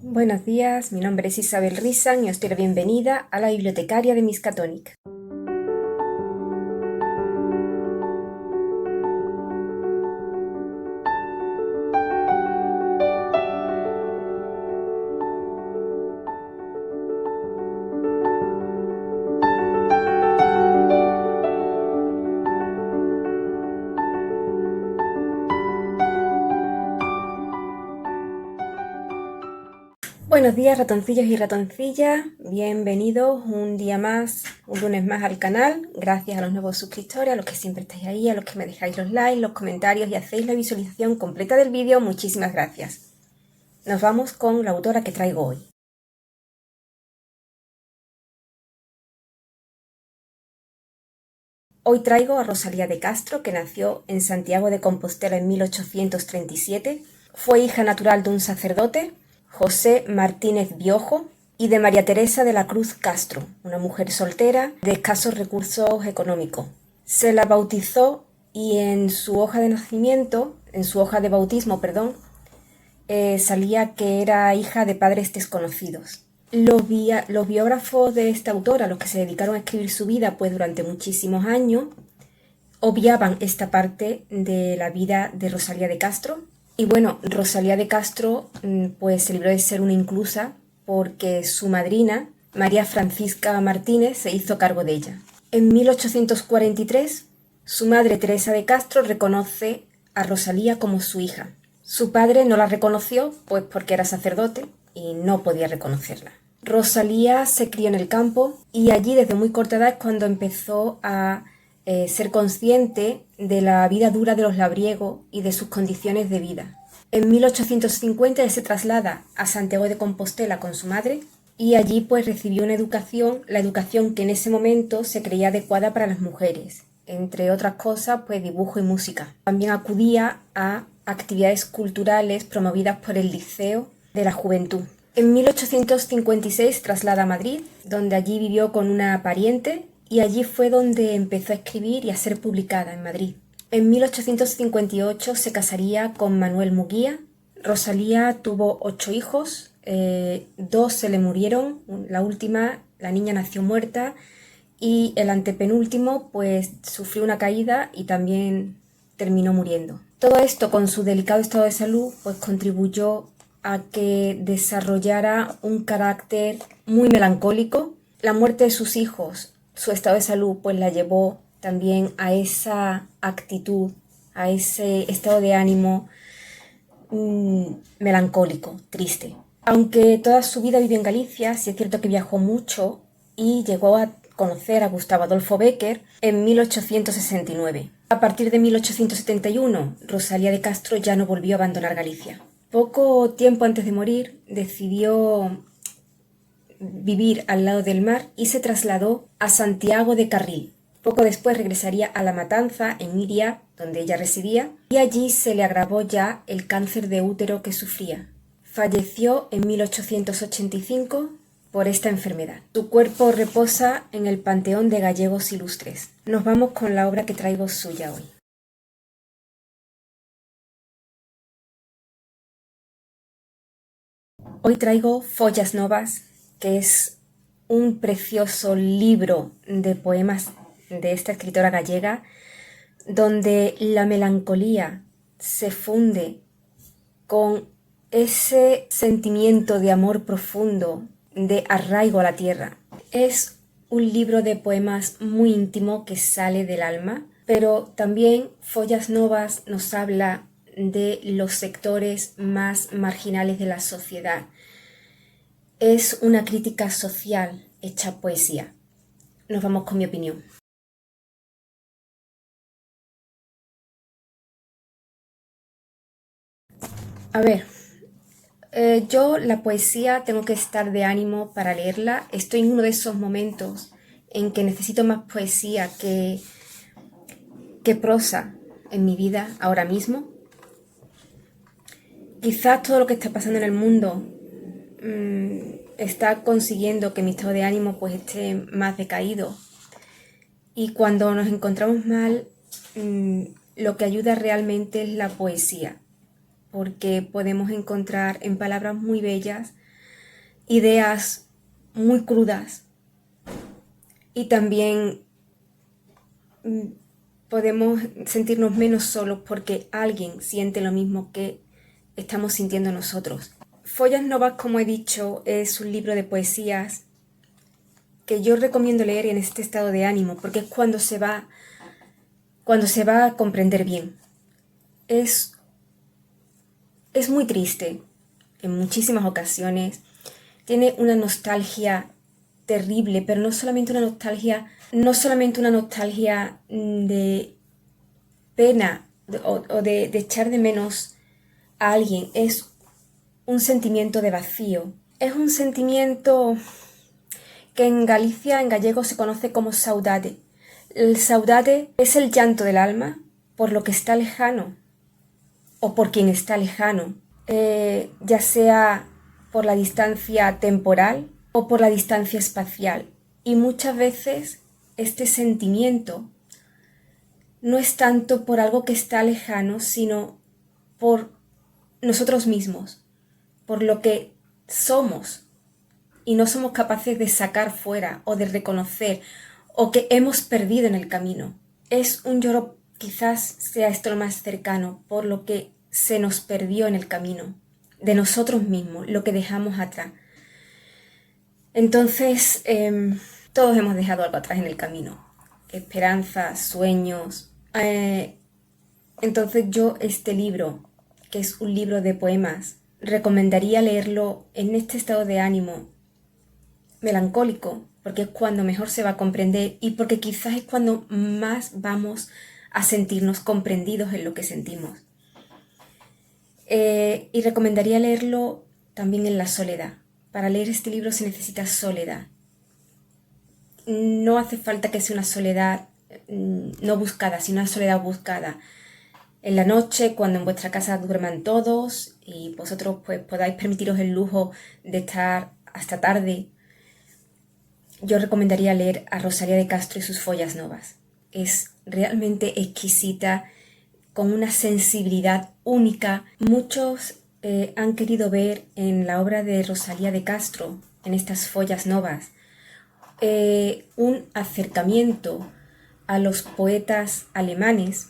Buenos días, mi nombre es Isabel Rizan y os doy la bienvenida a la bibliotecaria de Miskatonic. Buenos días, ratoncillos y ratoncillas, bienvenidos un día más, un lunes más al canal. Gracias a los nuevos suscriptores, a los que siempre estáis ahí, a los que me dejáis los likes, los comentarios y hacéis la visualización completa del vídeo, muchísimas gracias. Nos vamos con la autora que traigo hoy. Hoy traigo a Rosalía de Castro, que nació en Santiago de Compostela en 1837. Fue hija natural de un sacerdote, José Martínez Biojo, y de María Teresa de la Cruz Castro, una mujer soltera de escasos recursos económicos. Se la bautizó y en su hoja de nacimiento, en su hoja de bautismo, salía que era hija de padres desconocidos. Los biógrafos de esta autora, los que se dedicaron a escribir su vida pues durante muchísimos años, obviaban esta parte de la vida de Rosalía de Castro. Y bueno, Rosalía de Castro pues se libró de ser una inclusa porque su madrina, María Francisca Martínez, se hizo cargo de ella. En 1843, su madre Teresa de Castro reconoce a Rosalía como su hija. Su padre no la reconoció pues porque era sacerdote y no podía reconocerla. Rosalía se crió en el campo y allí desde muy corta edad es cuando empezó a ser consciente de la vida dura de los labriegos y de sus condiciones de vida. En 1850 él se traslada a Santiago de Compostela con su madre y allí pues recibió una educación, la educación que en ese momento se creía adecuada para las mujeres, entre otras cosas pues dibujo y música. También acudía a actividades culturales promovidas por el Liceo de la Juventud. En 1856 traslada a Madrid, donde allí vivió con una pariente y allí fue donde empezó a escribir y a ser publicada en Madrid. En 1858 se casaría con Manuel Muguía. Rosalía tuvo 8 hijos, 2 se le murieron, la última, la niña nació muerta, y el antepenúltimo pues sufrió una caída y también terminó muriendo. Todo esto con su delicado estado de salud pues contribuyó a que desarrollara un carácter muy melancólico. La muerte de sus hijos, su estado de salud pues la llevó también a esa actitud, a ese estado de ánimo melancólico, triste. Aunque toda su vida vivió en Galicia, sí es cierto que viajó mucho y llegó a conocer a Gustavo Adolfo Bécquer en 1869. A partir de 1871, Rosalía de Castro ya no volvió a abandonar Galicia. Poco tiempo antes de morir, decidió vivir al lado del mar y se trasladó a Santiago de Carril. Poco después regresaría a La Matanza, en Iria, donde ella residía, y allí se le agravó ya el cáncer de útero que sufría. Falleció en 1885 por esta enfermedad. Su cuerpo reposa en el Panteón de Gallegos Ilustres. Nos vamos con la obra que traigo suya hoy. Hoy traigo Follas Novas, que es un precioso libro de poemas de esta escritora gallega, donde la melancolía se funde con ese sentimiento de amor profundo, de arraigo a la tierra. Es un libro de poemas muy íntimo que sale del alma, pero también Follas Novas nos habla de los sectores más marginales de la sociedad. Es una crítica social hecha poesía. Nos vamos con mi opinión. A ver, yo la poesía tengo que estar de ánimo para leerla. Estoy en uno de esos momentos en que necesito más poesía que prosa en mi vida ahora mismo. Quizás todo lo que está pasando en el mundo está consiguiendo que mi estado de ánimo pues esté más decaído. Y cuando nos encontramos mal, lo que ayuda realmente es la poesía, porque podemos encontrar en palabras muy bellas ideas muy crudas y también podemos sentirnos menos solos porque alguien siente lo mismo que estamos sintiendo nosotros. Follas Novas, como he dicho, es un libro de poesías que yo recomiendo leer en este estado de ánimo porque es cuando se va a comprender bien. Es muy triste en muchísimas ocasiones. Tiene una nostalgia terrible, pero no solamente una nostalgia de pena o de echar de menos a alguien. Es un sentimiento de vacío. Es un sentimiento que en Galicia, en gallego, se conoce como saudade. El saudade es el llanto del alma por lo que está lejano o por quien está lejano, ya sea por la distancia temporal o por la distancia espacial. Y muchas veces este sentimiento no es tanto por algo que está lejano, sino por nosotros mismos, por lo que somos y no somos capaces de sacar fuera o de reconocer o que hemos perdido en el camino. Es un lloro, quizás sea esto lo más cercano, por lo que se nos perdió en el camino, de nosotros mismos, lo que dejamos atrás. Entonces, todos hemos dejado algo atrás en el camino, esperanzas, sueños. Entonces yo este libro, que es un libro de poemas, recomendaría leerlo en este estado de ánimo melancólico, porque es cuando mejor se va a comprender y porque quizás es cuando más vamos a sentirnos comprendidos en lo que sentimos. Y recomendaría leerlo también en la soledad. Para leer este libro se necesita soledad. No hace falta que sea una soledad no buscada, sino una soledad buscada. En la noche, cuando en vuestra casa duerman todos y vosotros pues podáis permitiros el lujo de estar hasta tarde, yo recomendaría leer a Rosalía de Castro y sus Follas Novas. Es realmente exquisita, con una sensibilidad única. Muchos han querido ver en la obra de Rosalía de Castro, en estas Follas Novas, un acercamiento a los poetas alemanes.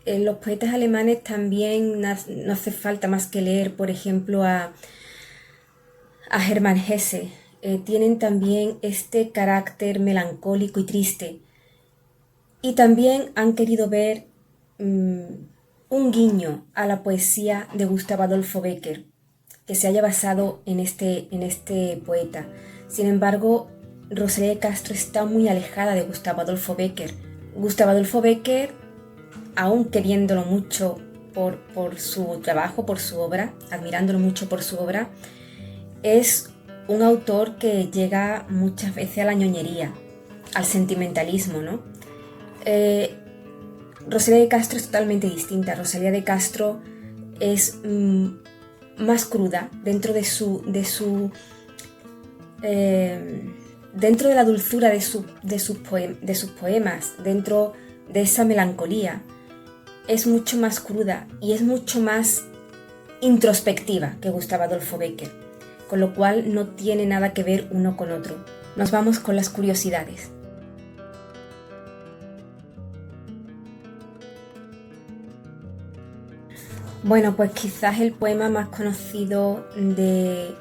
Los poetas alemanes también no hace falta más que leer, por ejemplo, a Hermann Hesse. Tienen también este carácter melancólico y triste. Y también han querido ver un guiño a la poesía de Gustavo Adolfo Bécquer, que se haya basado en este poeta. Sin embargo, Rosalía de Castro está muy alejada de Gustavo Adolfo Bécquer. Gustavo Adolfo Bécquer, aún queriéndolo mucho por su trabajo, por su obra, admirándolo mucho por su obra, es un autor que llega muchas veces a la ñoñería, al sentimentalismo, ¿no? Rosalía de Castro es totalmente distinta. Rosalía de Castro es más cruda dentro de dentro de la dulzura de sus poemas, dentro de esa melancolía. Es mucho más cruda y es mucho más introspectiva que Gustavo Adolfo Bécquer, con lo cual no tiene nada que ver uno con otro. Nos vamos con las curiosidades. Bueno, pues quizás el poema más conocido de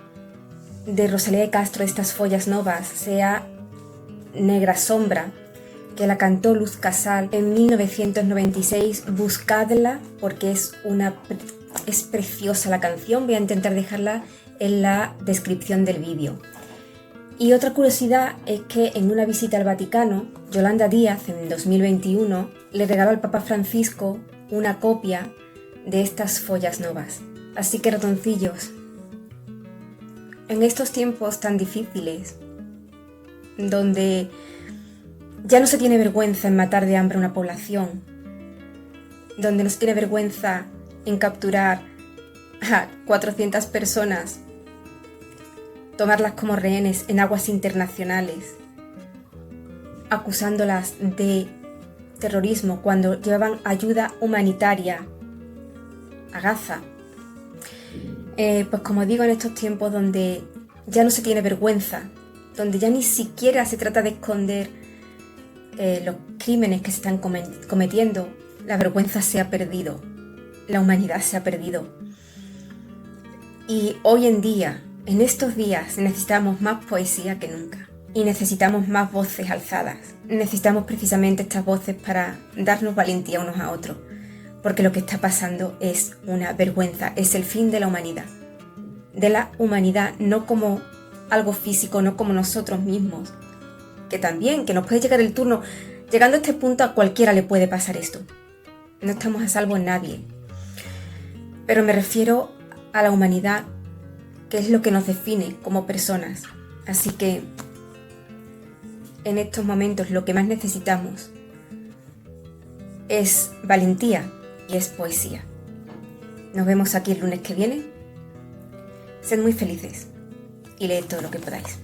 Rosalía de Castro, de estas Follas Novas, sea Negra Sombra, que la cantó Luz Casal en 1996. Buscadla porque es preciosa la canción. Voy a intentar dejarla en la descripción del vídeo. Y otra curiosidad es que en una visita al Vaticano, Yolanda Díaz en 2021 le regaló al Papa Francisco una copia de estas Follas Novas. Así que, ratoncillos, en estos tiempos tan difíciles, donde ya no se tiene vergüenza en matar de hambre a una población, donde no se tiene vergüenza en capturar a 400 personas, tomarlas como rehenes en aguas internacionales, acusándolas de terrorismo cuando llevaban ayuda humanitaria a Gaza. Pues como digo, en estos tiempos donde ya no se tiene vergüenza, donde ya ni siquiera se trata de esconder los crímenes que se están cometiendo. La vergüenza se ha perdido, la humanidad se ha perdido. Y hoy en día, en estos días, necesitamos más poesía que nunca. Y necesitamos más voces alzadas. Necesitamos precisamente estas voces para darnos valentía unos a otros. Porque lo que está pasando es una vergüenza, es el fin de la humanidad. De la humanidad, no como algo físico, no como nosotros mismos. Que también, que nos puede llegar el turno. Llegando a este punto a cualquiera le puede pasar esto. No estamos a salvo nadie. Pero me refiero a la humanidad, que es lo que nos define como personas. Así que en estos momentos lo que más necesitamos es valentía y es poesía. Nos vemos aquí el lunes que viene. Sed muy felices y leed todo lo que podáis.